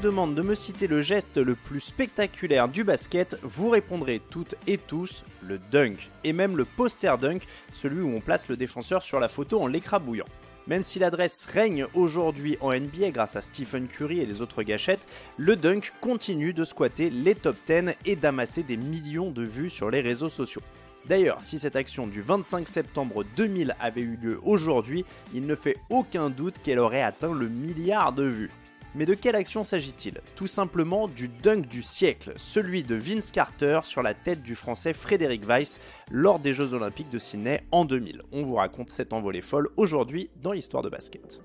vous demande de me citer le geste le plus spectaculaire du basket, vous répondrez toutes et tous le dunk, et même le poster dunk, celui où on place le défenseur sur la photo en l'écrabouillant. Même si l'adresse règne aujourd'hui en NBA grâce à Stephen Curry et les autres gâchettes, le dunk continue de squatter les top 10 et d'amasser des millions de vues sur les réseaux sociaux. D'ailleurs, si cette action du 25 septembre 2000 avait eu lieu aujourd'hui, il ne fait aucun doute qu'elle aurait atteint le milliard de vues. Mais de quelle action s'agit-il? Tout simplement du dunk du siècle, celui de Vince Carter sur la tête du français Frédéric Weis lors des Jeux Olympiques de Sydney en 2000. On vous raconte cette envolée folle aujourd'hui dans l'histoire de basket.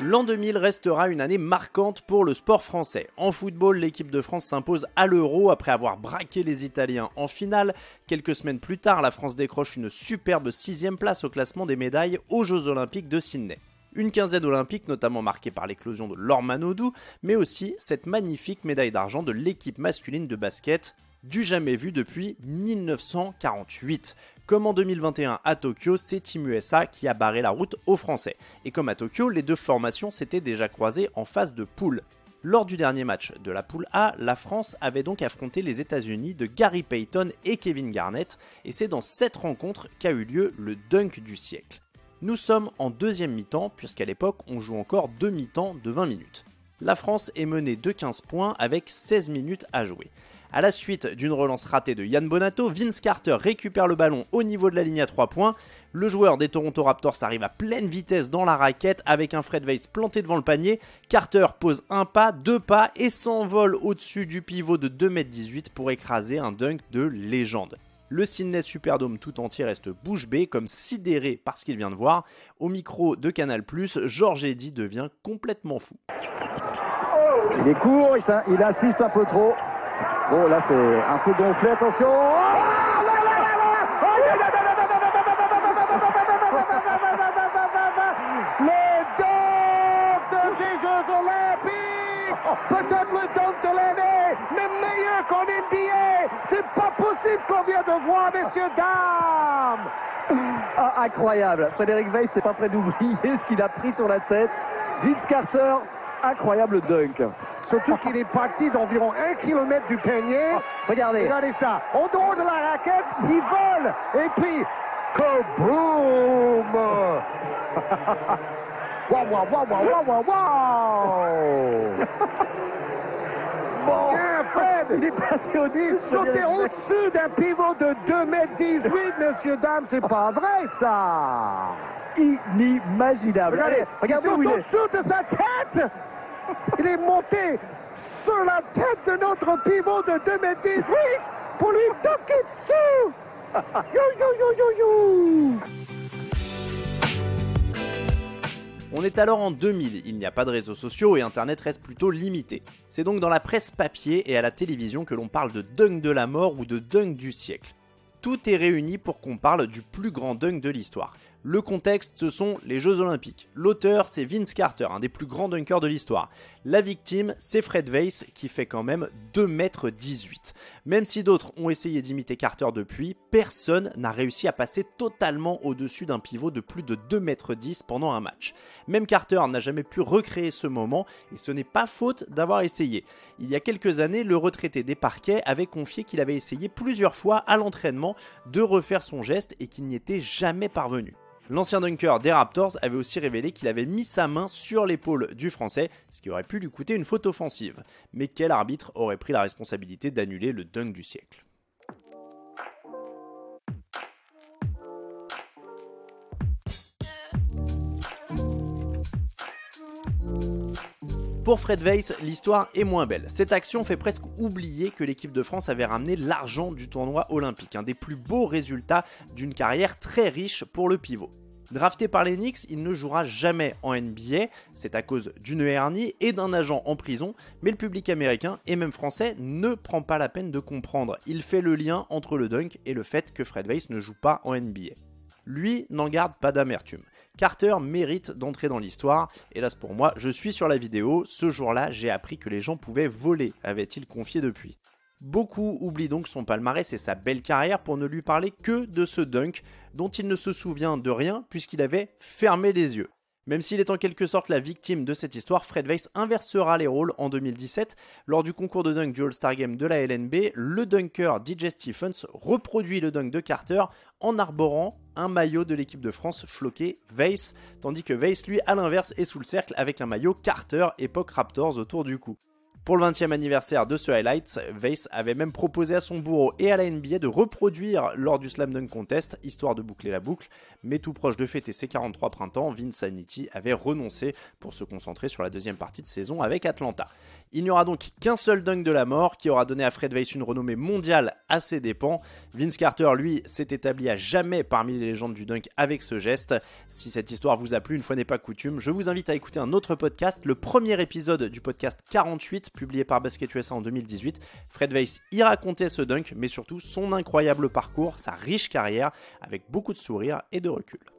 L'an 2000 restera une année marquante pour le sport français. En football, l'équipe de France s'impose à l'Euro après avoir braqué les Italiens en finale. Quelques semaines plus tard, la France décroche une superbe 6e place au classement des médailles aux Jeux Olympiques de Sydney. Une quinzaine olympique notamment marquée par l'éclosion de Laure Manodou, mais aussi cette magnifique médaille d'argent de l'équipe masculine de basket, du jamais vu depuis 1948. Comme en 2021 à Tokyo, c'est Team USA qui a barré la route aux Français. Et comme à Tokyo, les deux formations s'étaient déjà croisées en phase de poule. Lors du dernier match de la poule A, la France avait donc affronté les États-Unis de Gary Payton et Kevin Garnett, et c'est dans cette rencontre qu'a eu lieu le dunk du siècle. Nous sommes en deuxième mi-temps, puisqu'à l'époque on joue encore deux mi-temps de 20 minutes. La France est menée de 15 points avec 16 minutes à jouer. À la suite d'une relance ratée de Yann Bonato, Vince Carter récupère le ballon au niveau de la ligne à 3 points. Le joueur des Toronto Raptors arrive à pleine vitesse dans la raquette avec un Fred Weis planté devant le panier. Carter pose un pas, deux pas et s'envole au-dessus du pivot de 2,18 m pour écraser un dunk de légende. Le Sydney Superdome tout entier reste bouche bée comme sidéré par ce qu'il vient de voir. Au micro de Canal+, Georges Eddy devient complètement fou. Il est court, il assiste un peu trop. Bon, là, c'est un peu gonflé, attention. Le dunk de ces Jeux Olympiques, peut-être le dunk de l'année, mais meilleur qu'en NBA. C'est pas possible qu'on vient de voir, messieurs, dames. Ah, incroyable. Frédéric Weis n'est pas prêt d'oublier ce qu'il a pris sur la tête. Vince Carter, incroyable dunk. Surtout qu'il est parti d'environ 1 km du panier. Regardez ça. En dehors de la raquette, il vole. Et puis, kaboom! Waouh, waouh, waouh, waouh, waouh, waouh! Bon, Fred, il est passé au 10. Sauter au-dessus d'un pivot de 2,18 m, messieurs, dames, c'est pas vrai, ça! Inimaginable. Regardez où il est. Au-dessus de sa tête! Il est monté sur la tête de notre pivot de 2,18 m pour lui toquer dessus. Yo, yo, yo, yo, yo. On est alors en 2000, il n'y a pas de réseaux sociaux et internet reste plutôt limité. C'est donc dans la presse papier et à la télévision que l'on parle de dunk de la mort ou de dunk du siècle. Tout est réuni pour qu'on parle du plus grand dunk de l'histoire. Le contexte, ce sont les Jeux Olympiques. L'auteur, c'est Vince Carter, un des plus grands dunkers de l'histoire. La victime, c'est Fred Weis, qui fait quand même 2,18 m. Même si d'autres ont essayé d'imiter Carter depuis, personne n'a réussi à passer totalement au-dessus d'un pivot de plus de 2,10 m pendant un match. Même Carter n'a jamais pu recréer ce moment, et ce n'est pas faute d'avoir essayé. Il y a quelques années, le retraité des parquets avait confié qu'il avait essayé plusieurs fois à l'entraînement de refaire son geste et qu'il n'y était jamais parvenu. L'ancien dunker des Raptors avait aussi révélé qu'il avait mis sa main sur l'épaule du Français, ce qui aurait pu lui coûter une faute offensive. Mais quel arbitre aurait pris la responsabilité d'annuler le dunk du siècle ? Pour Fred Weis, l'histoire est moins belle. Cette action fait presque oublier que l'équipe de France avait ramené l'argent du tournoi olympique, un des plus beaux résultats d'une carrière très riche pour le pivot. Drafté par les Knicks, il ne jouera jamais en NBA, c'est à cause d'une hernie et d'un agent en prison, mais le public américain et même français ne prend pas la peine de comprendre. Il fait le lien entre le dunk et le fait que Fred Weis ne joue pas en NBA. Lui n'en garde pas d'amertume. Carter mérite d'entrer dans l'histoire. Hélas pour moi, je suis sur la vidéo. Ce jour-là, j'ai appris que les gens pouvaient voler, avait-il confié depuis. Beaucoup oublient donc son palmarès et sa belle carrière pour ne lui parler que de ce dunk dont il ne se souvient de rien puisqu'il avait fermé les yeux. Même s'il est en quelque sorte la victime de cette histoire, Fred Weiss inversera les rôles en 2017. Lors du concours de dunk du All-Star Game de la LNB, le dunker DJ Stephens reproduit le dunk de Carter en arborant un maillot de l'équipe de France floqué Weiss, tandis que Weiss, lui, à l'inverse, est sous le cercle avec un maillot Carter époque Raptors autour du cou. Pour le 20e anniversaire de ce highlight, Weiss avait même proposé à son bourreau et à la NBA de reproduire lors du Slam Dunk Contest, histoire de boucler la boucle, mais tout proche de fêter ses 43 printemps, Vince Nitti avait renoncé pour se concentrer sur la deuxième partie de saison avec Atlanta. Il n'y aura donc qu'un seul dunk de la mort qui aura donné à Fred Weiss une renommée mondiale à ses dépens. Vince Carter, lui, s'est établi à jamais parmi les légendes du dunk avec ce geste. Si cette histoire vous a plu, une fois n'est pas coutume, je vous invite à écouter un autre podcast, le premier épisode du podcast 48, publié par Basket USA en 2018. Fred Weiss y racontait ce dunk, mais surtout son incroyable parcours, sa riche carrière, avec beaucoup de sourire et de recul.